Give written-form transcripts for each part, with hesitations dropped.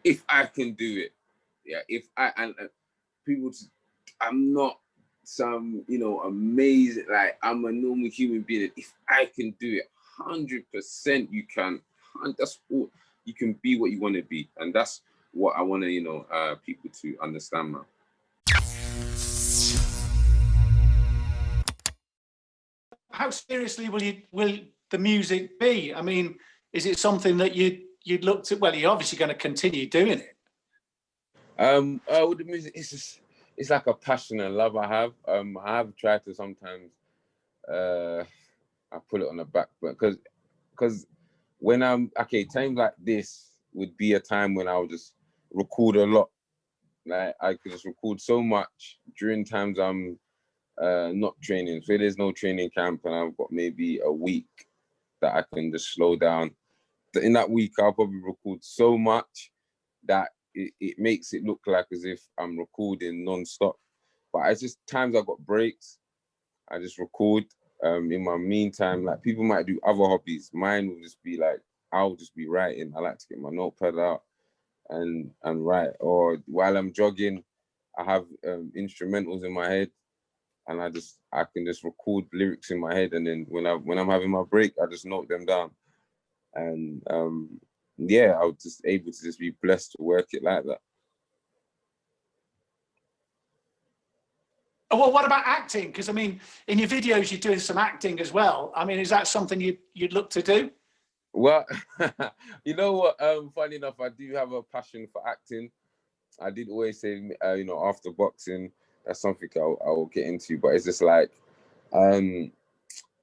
if I can do it, yeah, if I, and people, I'm not some, you know, amazing, like I'm a normal human being. If I can do it, 100% you can. That's all, you can be what you want to be. And that's what I want to, you know, people to understand, man. How seriously will the music be? I mean, is it something that you'd look to? Well, you're obviously going to continue doing it. With the music, it's like a passion and love I have. I have tried to sometimes, I put it on the back, but because when I'm okay, times like this would be a time when I would just record a lot. Like I could just record so much during times I'm not training. So there's no training camp and I've got maybe a week that I can just slow down. In that week, I'll probably record so much that it makes it look like as if I'm recording non-stop. But it's just times I've got breaks, I just record. In my meantime, like people might do other hobbies. Mine will just be like, I'll just be writing. I like to get my notepad out and write. Or while I'm jogging, I have instrumentals in my head, and I can just record lyrics in my head. And then when I'm having my break, I just note them down. And yeah, I was just able to just be blessed to work it like that. Well, what about acting? Because I mean, in your videos, you're doing some acting as well. I mean, is that something you'd look to do? Well, you know what? Funny enough, I do have a passion for acting. I did always say, you know, after boxing, that's something I will get into. But it's just like,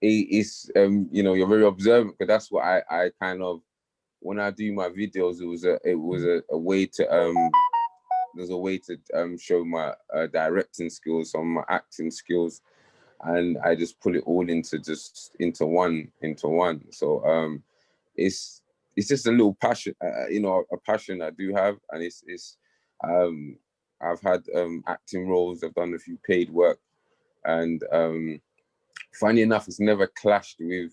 it's you know, you're very observant, because that's what I kind of, when I do my videos, it was a way to there's a way to show my directing skills, some of my acting skills, and I just put it all into one. So it's just a little passion, you know, a passion I do have, and it's I've had acting roles, I've done a few paid work, and funny enough, it's never clashed with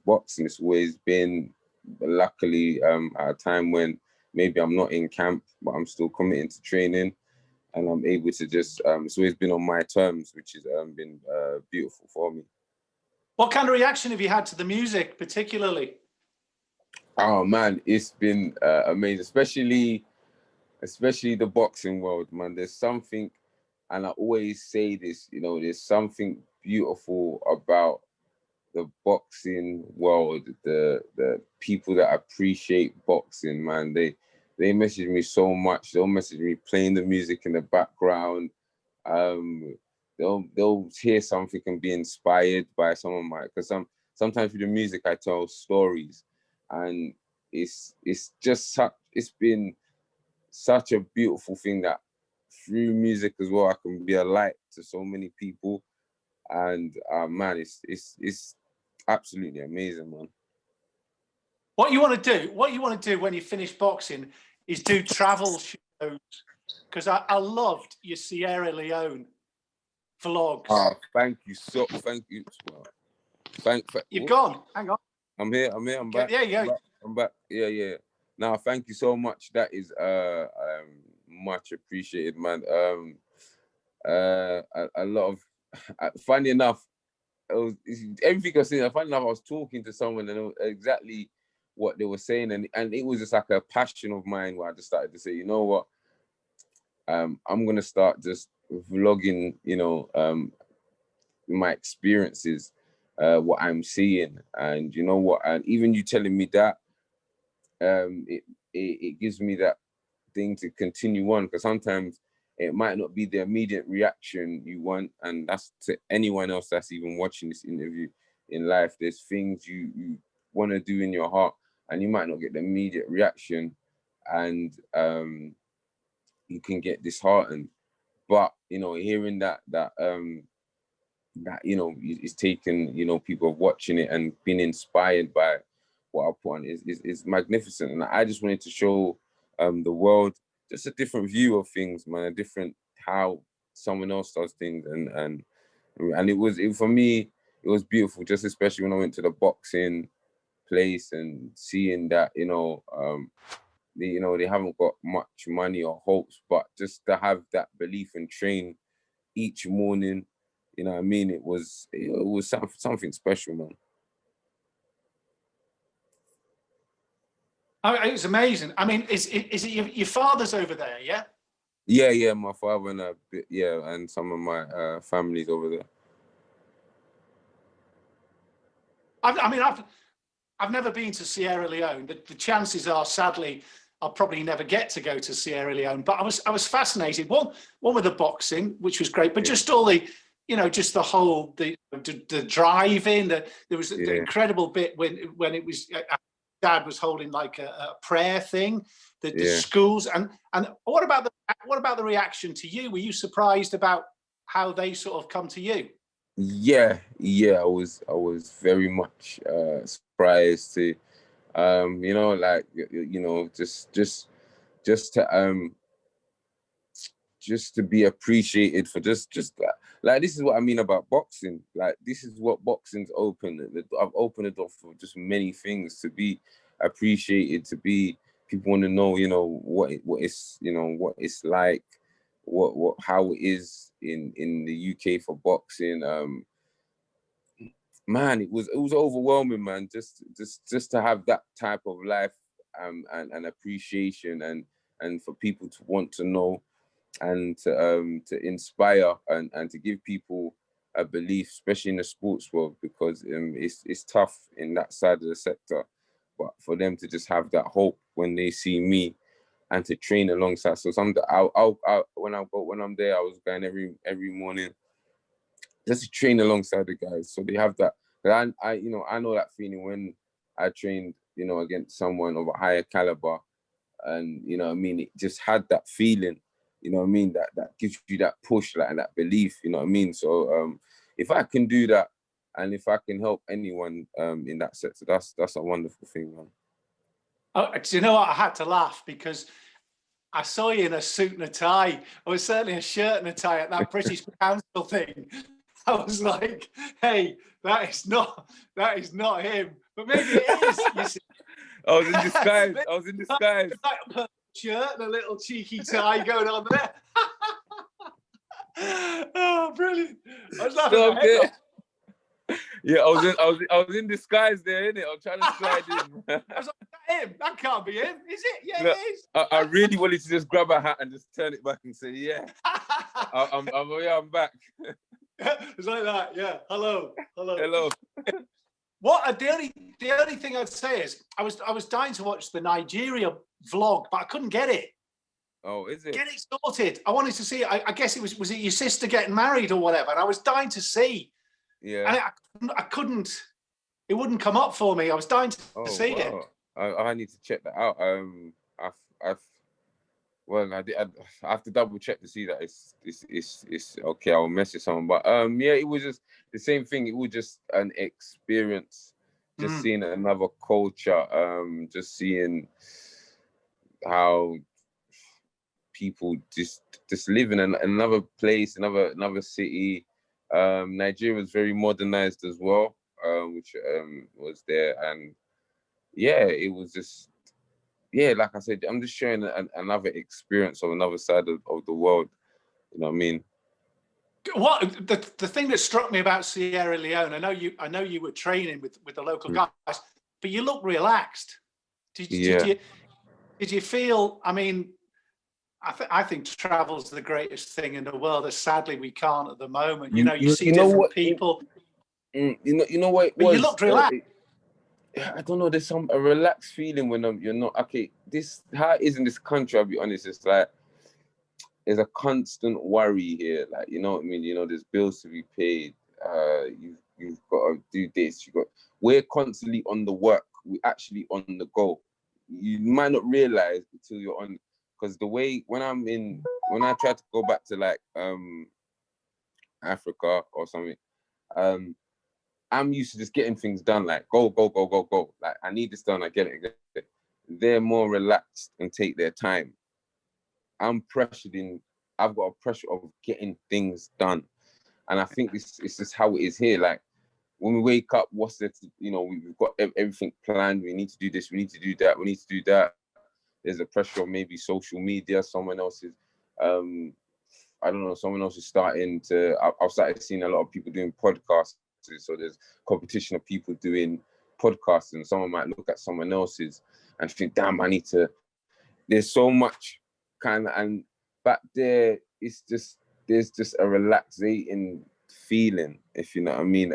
boxing. It's always been, luckily, at a time when maybe I'm not in camp, but I'm still committing to training, and I'm able to just, it's always been on my terms, which has been beautiful for me. What kind of reaction have you had to the music, particularly? Oh man, it's been amazing, especially the boxing world, man. There's something, and I always say this, you know, there's something beautiful about the boxing world, the people that appreciate boxing, man. They message me so much. They'll message me playing the music in the background. They'll hear something and be inspired by some of my, because sometimes with the music I tell stories, and it's been such a beautiful thing that through music as well I can be a light to so many people, and man, it's absolutely amazing, man. What you want to do when you finish boxing is do travel shows, because I loved your Sierra Leone vlogs. Thank you. You've gone. Hang on. I'm here. I'm back. Yeah, yeah. I'm back. Yeah. Now, thank you so much. That is much appreciated, man. A lot of, funny enough, everything I was saying. Funny enough, I was talking to someone and it was exactly what they were saying, and it was just like a passion of mine where I just started to say, you know what, I'm gonna start just vlogging, you know, my experiences, what I'm seeing, and you know what, and even you telling me that, it gives me that thing to continue on, because sometimes it might not be the immediate reaction you want, and that's to anyone else that's even watching this interview in life. There's things you want to do in your heart, and you might not get the immediate reaction, and you can get disheartened. But you know, hearing that you know is taken, you know, people watching it and being inspired by what I put on is magnificent. And I just wanted to show the world just a different view of things, man, a different how someone else does things, and for me it was beautiful, just especially when I went to the boxing place and seeing that, you know, they haven't got much money or hopes, but just to have that belief and train each morning, you know what I mean? It was something special, man. It was amazing. I mean, is it your father's over there? Yeah. Yeah, my father and and some of my families over there. I've never been to Sierra Leone. The chances are, sadly, I'll probably never get to go to Sierra Leone. But I was fascinated. One with the boxing, which was great, but just all the, just the whole the driving. There was the incredible bit when it was Dad was holding like a prayer thing. The schools and what about the reaction to you? Were you surprised about how they sort of come to you? Yeah, I was very much surprised to, just to be appreciated for just that. Like, this is what I mean about boxing. Like, this is what boxing's opened. I've opened the door for just many things, to be appreciated, to be, people want to know, what it's, what it's like, how it is in the UK for boxing. Man, it was overwhelming, man. Just to have that type of life, and appreciation, and for people to want to know, and to inspire, and to give people a belief, especially in the sports world, because it's tough in that side of the sector. But for them to just have that hope when they see me, and to train alongside. So when I'm there, I was going every morning just to train alongside the guys. So they have that. I know that feeling when I trained, against someone of a higher caliber, and it just had that feeling, that gives you that push, like, and that belief, So if I can do that, and if I can help anyone in that sector, that's a wonderful thing, man. Oh, do you know what? I had to laugh because I saw you in a suit and a tie, or certainly a shirt and a tie at that British Council thing. I was like, hey, that is not him. But maybe it is. You see. I was in disguise. I was in disguise. Like a shirt and a little cheeky tie going on there. Oh, brilliant! I was laughing my head off. Yeah, I was in disguise there, innit? I was trying to slide in. I was like, that him? That can't be him, is it? Yeah, it is. I really wanted to just grab a hat and just turn it back and say, yeah, I'm back. It's like that, yeah. Hello. What? The only thing I'd say is I was dying to watch the Nigeria vlog, but I couldn't get it. Oh, is it? Get it sorted. I wanted to see it. I guess was it your sister getting married or whatever? And I was dying to see. Yeah. And I couldn't. It wouldn't come up for me. I was dying to see it. I need to check that out. I have to double check to see that it's okay. I'll message someone, but it was just the same thing. It was just an experience, just seeing another culture, just seeing how people just live in another place, another city. Nigeria was very modernized as well, which was there, and it was just. Yeah, like I said, I'm just sharing another experience of another side of the world. You know what I mean? What the thing that struck me about Sierra Leone, I know you were training with the local guys, but you look relaxed. Did you feel? I mean, I think travel's the greatest thing in the world. As sadly we can't at the moment. You see different people. You know what it was? But you looked relaxed. I don't know. There's a relaxed feeling when you're not okay. This how it is in this country. I'll be honest. It's like there's a constant worry here. Like, you know what I mean. There's bills to be paid. You've got to do this. We're constantly on the work. We're actually on the go. You might not realize until you're on. Because the way when I try to go back to like Africa or something, I'm used to just getting things done, like go. Like, I need this done, I get it. They're more relaxed and take their time. I'm pressured in, I've got a pressure of getting things done. And I think it's just how it is here. Like, when we wake up, what's there to, we've got everything planned. We need to do this, we need to do that, we need to do that. there's a pressure of maybe social media, someone else is, I don't know, someone else is starting to, I've started seeing a lot of people doing podcasts. So there's competition of people doing podcasts, and someone might look at someone else's and think, damn, I need to, there's so much kind of, and back there, it's just, there's just a relaxing feeling, if you know what I mean.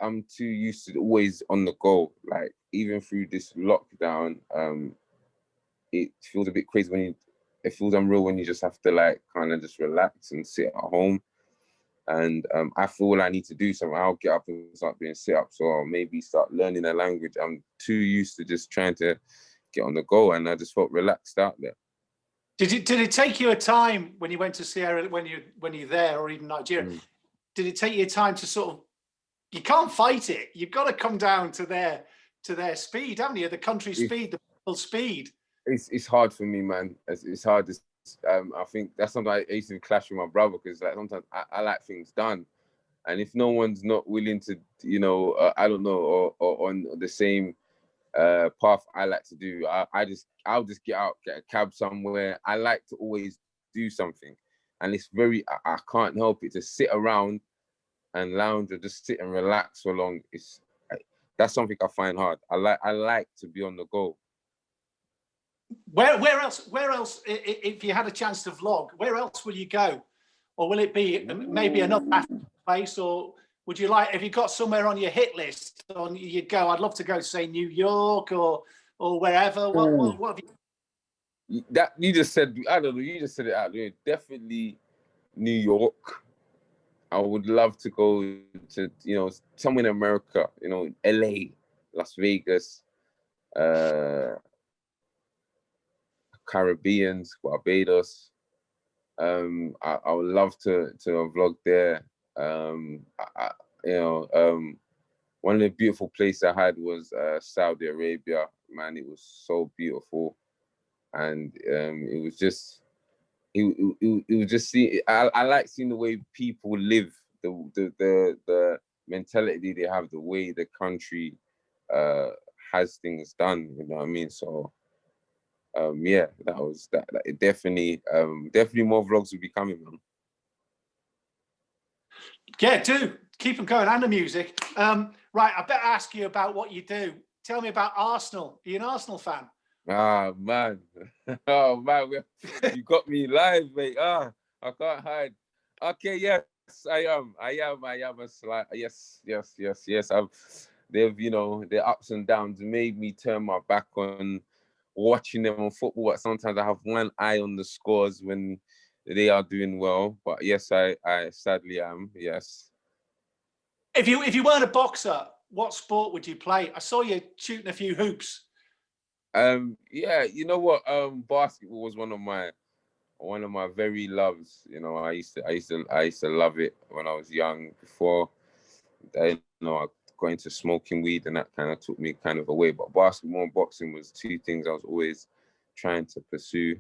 I'm too used to always on the go. Like, even through this lockdown, it feels a bit crazy it feels unreal when you just have to like kind of just relax and sit at home. And I feel I need to do something. I'll get up and start doing sit-ups, or maybe start learning a language. I'm too used to just trying to get on the go, and I just felt relaxed out there. Did it take you a time when you went to Sierra, when you're there, or even Nigeria? Did it take you time to sort of, you can't fight it. You've got to come down to their speed, haven't you? The country speed, the people's speed. It's hard for me, man. It's hard. I think that's something I used to clash with my brother, because like sometimes I like things done, and if no one's not willing to, you know, I don't know, or on the same path I like to do, I'll just get out, get a cab somewhere. I like to always do something, and it's very, I can't help it to sit around and lounge or just sit and relax for long. That's something I find hard. I like to be on the go. Where else, if you had a chance to vlog, where else will you go? Or will it be maybe another place? Or would you like, have you got somewhere on your hit list on you'd go, I'd love to go, say, New York or wherever? What have you? That you just said, I don't know, you just said it out there. Definitely New York. I would love to go to, you know, somewhere in America, you know, LA, Las Vegas, Caribbeans, Barbados. I would love to vlog there. One of the beautiful places I had was Saudi Arabia. Man, it was so beautiful, and it was just, it was just I like seeing the way people live, the mentality they have, the way the country has things done. You know what I mean? So. Yeah, that definitely more vlogs will be coming, man. Yeah, do keep them going, and the music. Right, I better ask you about what you do. Tell me about Arsenal. Are you an Arsenal fan? Ah, man. Oh, man, you got me live, mate. I can't hide. Okay, yes, I am a slight, yes. They've, you know, their ups and downs made me turn my back on watching them on football, but sometimes I have one eye on the scores when they are doing well. But yes, I sadly am. Yes. If you weren't a boxer, what sport would you play? I saw you shooting a few hoops. Yeah, you know what? Basketball was one of my very loves. You know, I used to love it when I was young. Before, I got into smoking weed, and that kind of took me kind of away. But basketball and boxing was two things I was always trying to pursue.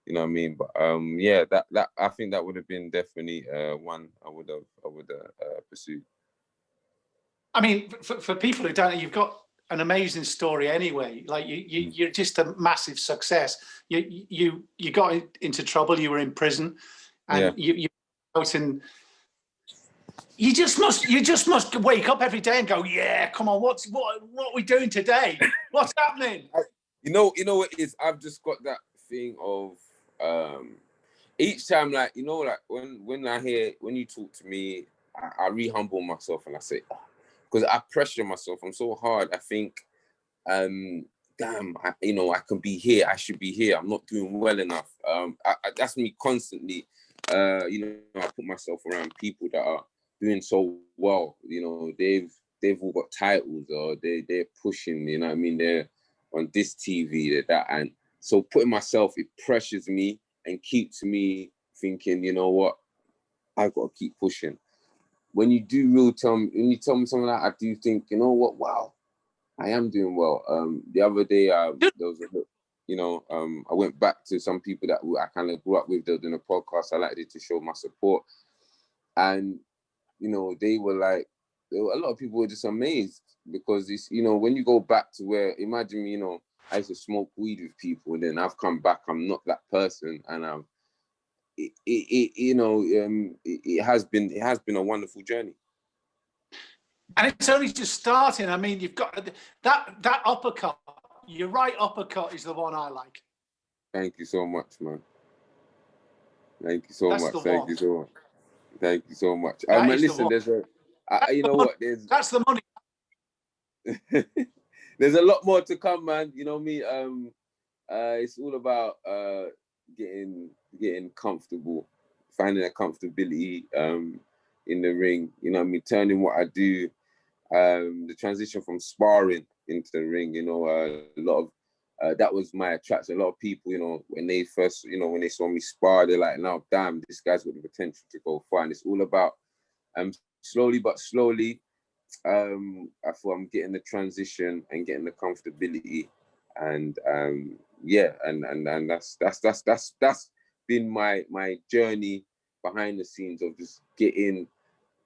You know what I mean? But yeah, that I think that would have been definitely one I would have pursued. I mean, for people who don't know, you've got an amazing story anyway. Like you're just a massive success. You got into trouble. You were in prison, and you out and. You just must wake up every day and go, yeah, come on, what are we doing today? What's happening? You know what it is? I've just got that thing of each time, like, you know, like when you talk to me, I re-humble myself and I say, because I pressure myself. I'm so hard. I think, damn, I can be here. I should be here. I'm not doing well enough. That's me constantly. I put myself around people that are doing so well. You know, they've all got titles, or they're pushing. You know what I mean? They're on this TV, they're that, and so putting myself, it pressures me and keeps me thinking, you know what, I've got to keep pushing. When you tell me something like that, I do think, you know what, wow, I am doing well. The other day, there was I went back to some people that I kind of grew up with. They were doing a podcast. I liked it to show my support, and you know, they were like, a lot of people were just amazed because it's, you know, when you go back to where, imagine, you know, I used to smoke weed with people, and then I've come back, I'm not that person, and you know, it has been a wonderful journey. And it's only just starting. I mean, you've got that uppercut. Your right uppercut is the one I like. Thank you so much, man. Thank you so That's much. the Thank one. you so much. Thank you so much. That Man, is the listen, one. there's you know what? That's the money. There's a lot more to come, man. You know me. It's all about getting comfortable, finding a comfortability in the ring. You know what I mean? Turning what I do, the transition from sparring into the ring. You know, a lot of that was my attraction. A lot of people, you know, when they first, you know, when they saw me spar, they're like, "Now, damn, this guy's got the potential to go far." And it's all about slowly but slowly. I feel I'm getting the transition and getting the comfortability, and yeah, and that's been my journey behind the scenes of just getting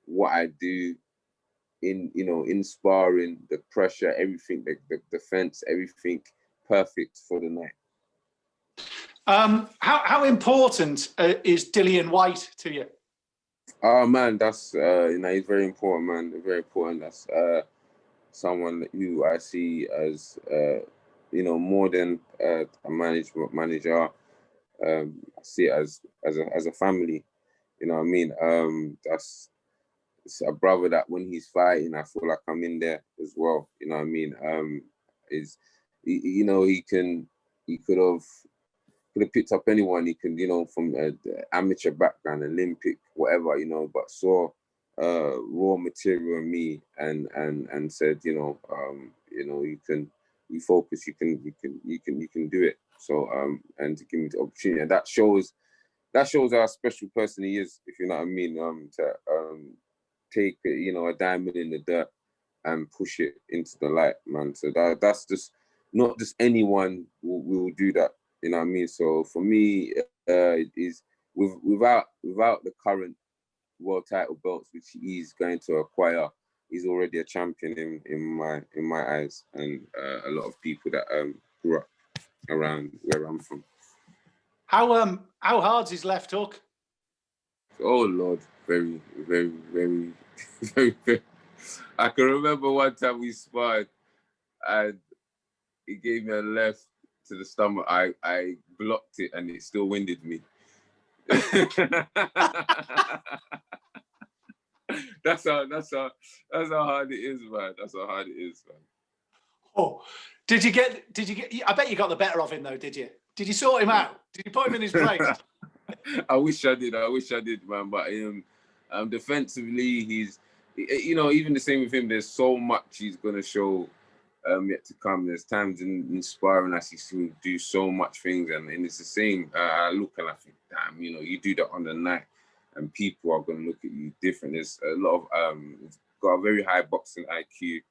what I do in, you know, in sparring, the pressure, everything, the defense, everything perfect for the night. How important is DIllian Whyte to you? Oh man, that's you know, he's very important, man. Very important. That's someone who I see as you know, more than a manager. I see it as a family. You know what I mean? It's a brother that when he's fighting, I feel like I'm in there as well. You know what I mean? You know, he could have picked up anyone. He can, you know, from amateur background, Olympic, whatever, you know, but saw raw material in me and said, you know, you focus, you can do it. So and to give me the opportunity, and that shows how special person he is, if you know what I mean. To take, you know, a diamond in the dirt and push it into the light, man. So that's just not just anyone will do that. You know what I mean? So for me, it is without the current world title belts which he's going to acquire, he's already a champion in my eyes, and a lot of people that grew up around where I'm from. How hard's his left hook? Oh Lord, very, very, very, very, very. I can remember one time we sparred, and he gave me a left to the stomach. I blocked it, and it still winded me. That's how hard it is, man. That's how hard it is, man. Oh, did you get? I bet you got the better of him, though. Did you? Did you sort him out? Did you put him in his place? I wish I did, man. But defensively, he's, you know, even the same with him. There's so much he's gonna show yet to come. There's times in sparring I see him do so much things, and it's the same. I look and I think, damn, you know, you do that on the night, and people are gonna look at you different. There's a lot of it's got a very high boxing IQ,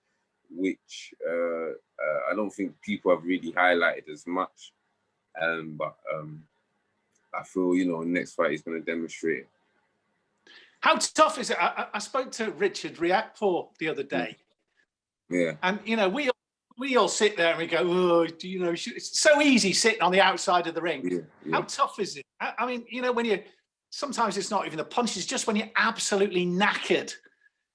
which I don't think people have really highlighted as much. But I feel, you know, next fight he's going to demonstrate it. How tough is it? I spoke to Richard Riakporhe the other day. Yeah. And, you know, we all sit there and we go, oh, do you know, it's so easy sitting on the outside of the ring. Yeah, yeah. How tough is it? I mean, you know, sometimes it's not even the punches, just when you're absolutely knackered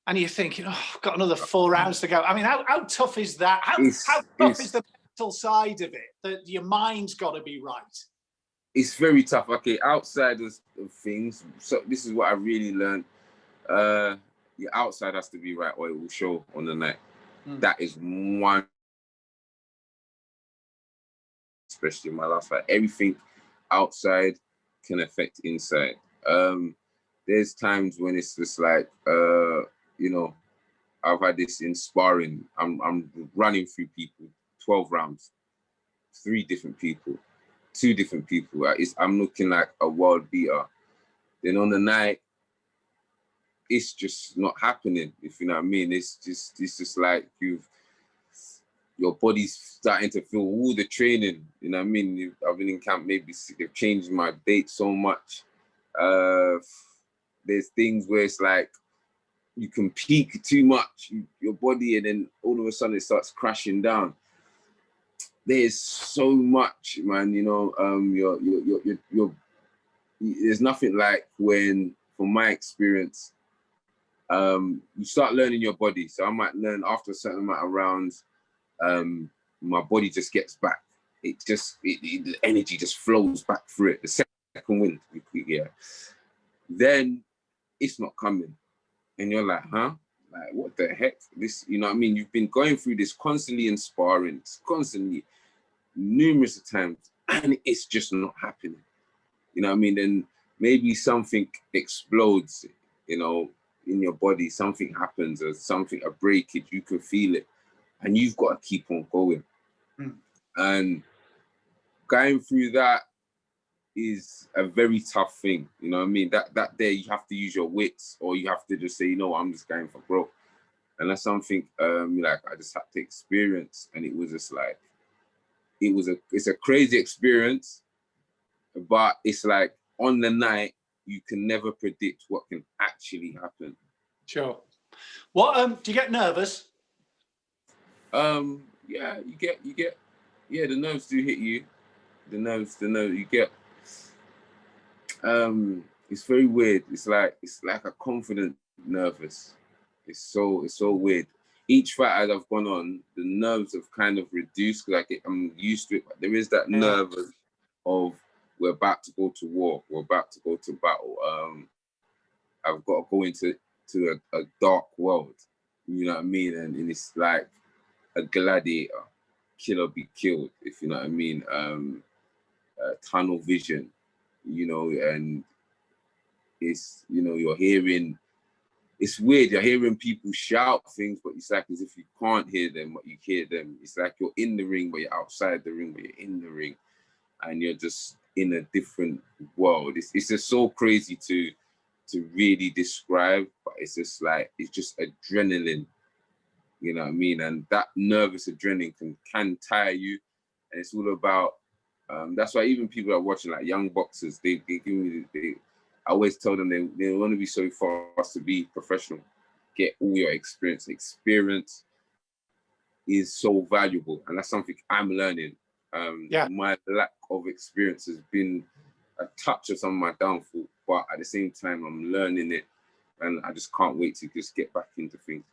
and you're thinking, oh, I've got another 4 rounds to go. I mean, how tough is that? How tough is the mental side of it? That your mind's got to be right. It's very tough. Okay, outside of things. So this is what I really learned. Your outside has to be right, or it will show on the night. That is one, especially in my last fight. Everything outside can affect inside. There's times when it's just like, you know, I've had this in sparring. I'm running through people, 12 rounds, 3 different people, 2 different people. I'm looking like a world beater. Then on the night, it's just not happening, if you know what I mean. It's just like your body's starting to feel all the training, you know what I mean? I've been in camp, maybe they've changed my date so much. There's things where it's like, you can peak too much, your body, and then all of a sudden it starts crashing down. There's so much, man. You know, there's nothing like when, from my experience, you start learning your body. So I might learn after a certain amount of rounds, my body just gets back. The energy just flows back through it. The second wind, yeah. Then it's not coming. And you're like, huh? Like, what the heck? This, you know what I mean? You've been going through this constantly in sparring, constantly, numerous times, and it's just not happening. You know what I mean? Then maybe something explodes, you know, in your body, something happens, or something, a breakage, you can feel it, and you've got to keep on going. And going through that is a very tough thing. You know what I mean? That day you have to use your wits, or you have to just say, you know what, I'm just going for broke. And that's something like I just had to experience. And it was just like, it's a crazy experience, but it's like on the night, you can never predict what can actually happen. Sure. What do you get nervous? Yeah, you get yeah, the nerves do hit you. The nerves you get. It's very weird. It's like a confident nervous. It's so weird. Each fight as I've gone on, the nerves have kind of reduced because I'm used to it. But there is that nerve of we're about to go to war, we're about to go to battle. I've got to go into a dark world. You know what I mean? And it's like a gladiator, kill or be killed, if you know what I mean. Tunnel vision, you know, and it's, you know, you're hearing, it's weird, you're hearing people shout things, but it's like as if you can't hear them, but you hear them. It's like you're in the ring, but you're outside the ring, but you're in the ring, and you're just in a different world. It's just so crazy to really describe, but it's just like, it's just adrenaline, you know what I mean? And that nervous adrenaline can tire you, and it's all about, that's why even people are watching, like young boxers, they give me, I always tell them they want to be so fast to be professional, get all your experience. Experience is so valuable, and that's something I'm learning. My lack of experience has been a touch of some of my downfall, but at the same time, I'm learning it, and I just can't wait to just get back into things.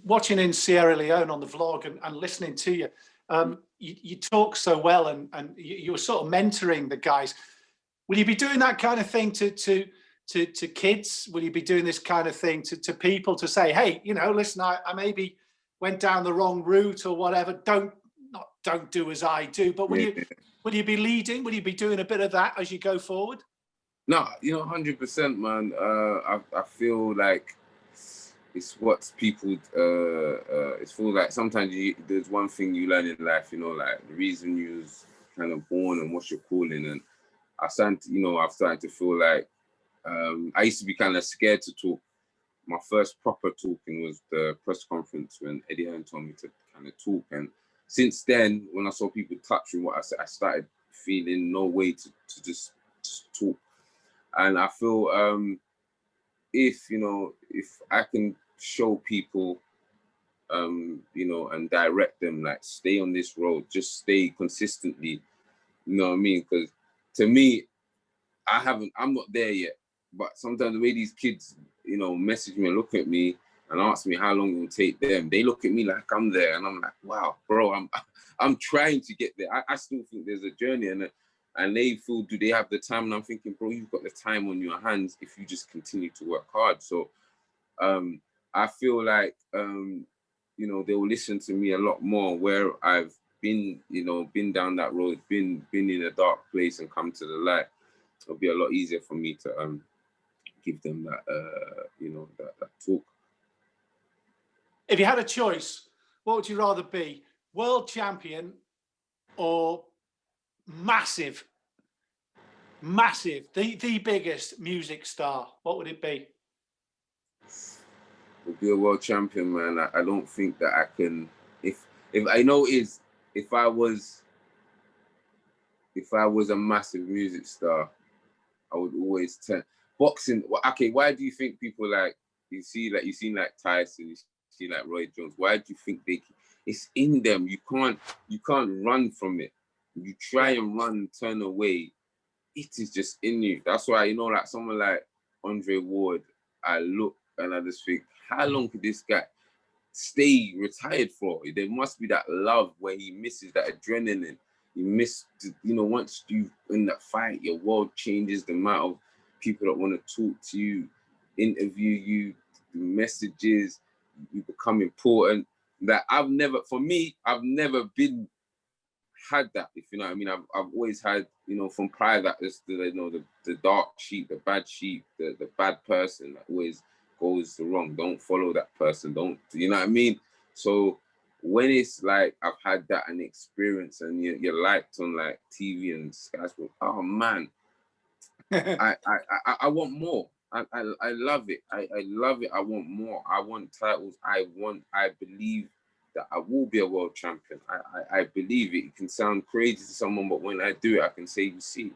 Watching in Sierra Leone on the vlog and listening to you, you talk so well, and you were sort of mentoring the guys. Will you be doing that kind of thing to kids? Will you be doing this kind of thing to people, to say, hey, you know, listen, I maybe went down the wrong route or whatever. Don't do as I do. But will you be leading? Will you be doing a bit of that as you go forward? No, you know, 100%, man. I feel like it's what people, it's feel like sometimes there's one thing you learn in life, you know, like the reason you was kind of born and what's your calling. And I've started to feel like, I used to be kind of scared to talk. My first proper talking was the press conference when Eddie Hearn told me to kind of talk. And since then, when I saw people touching what I said, I started feeling no way to just talk. And I feel if I can show people, you know, and direct them, like, stay on this road, just stay consistently, you know what I mean? Because to me, I'm not there yet. But sometimes the way these kids, you know, message me and look at me and ask me how long it will take them, they look at me like I'm there, and I'm like, wow, bro, I'm trying to get there. I still think there's a journey, and they feel, do they have the time? And I'm thinking, bro, you've got the time on your hands if you just continue to work hard. So I feel like, you know, they will listen to me a lot more where I've been, you know, been down that road, been in a dark place and come to the light. It'll be a lot easier for me to give them that, you know, that talk. If you had a choice, what would you rather be? World champion or massive, the biggest music star? What would it be? Would be a world champion, man. I don't think that I can. If I know is if I was a massive music star, I would always boxing. Okay, why do you think people like you seen like Tyson, you see like Roy Jones? Why do you think it's in them? You can't run from it. You try and run, turn away. It is just in you. That's why, like someone like Andre Ward, I look and I just think, how long could this guy stay retired for? There must be that love where he misses that adrenaline. You miss, once you in that fight, your world changes. The amount of people that want to talk to you, interview you, the messages, you become important. That I've never been had that, if you know what I mean. I've always had, from prior that is the dark sheep, the bad sheep, the bad person that always goes wrong. Don't follow that person. Don't, you know what I mean? So when it's like I've had that an experience and you're liked on like TV and Sky Sports, oh man, I want more. I love it. I love it. I want more. I want titles. I believe that I will be a world champion. I believe it. It can sound crazy to someone, but when I do it, I can say, you see.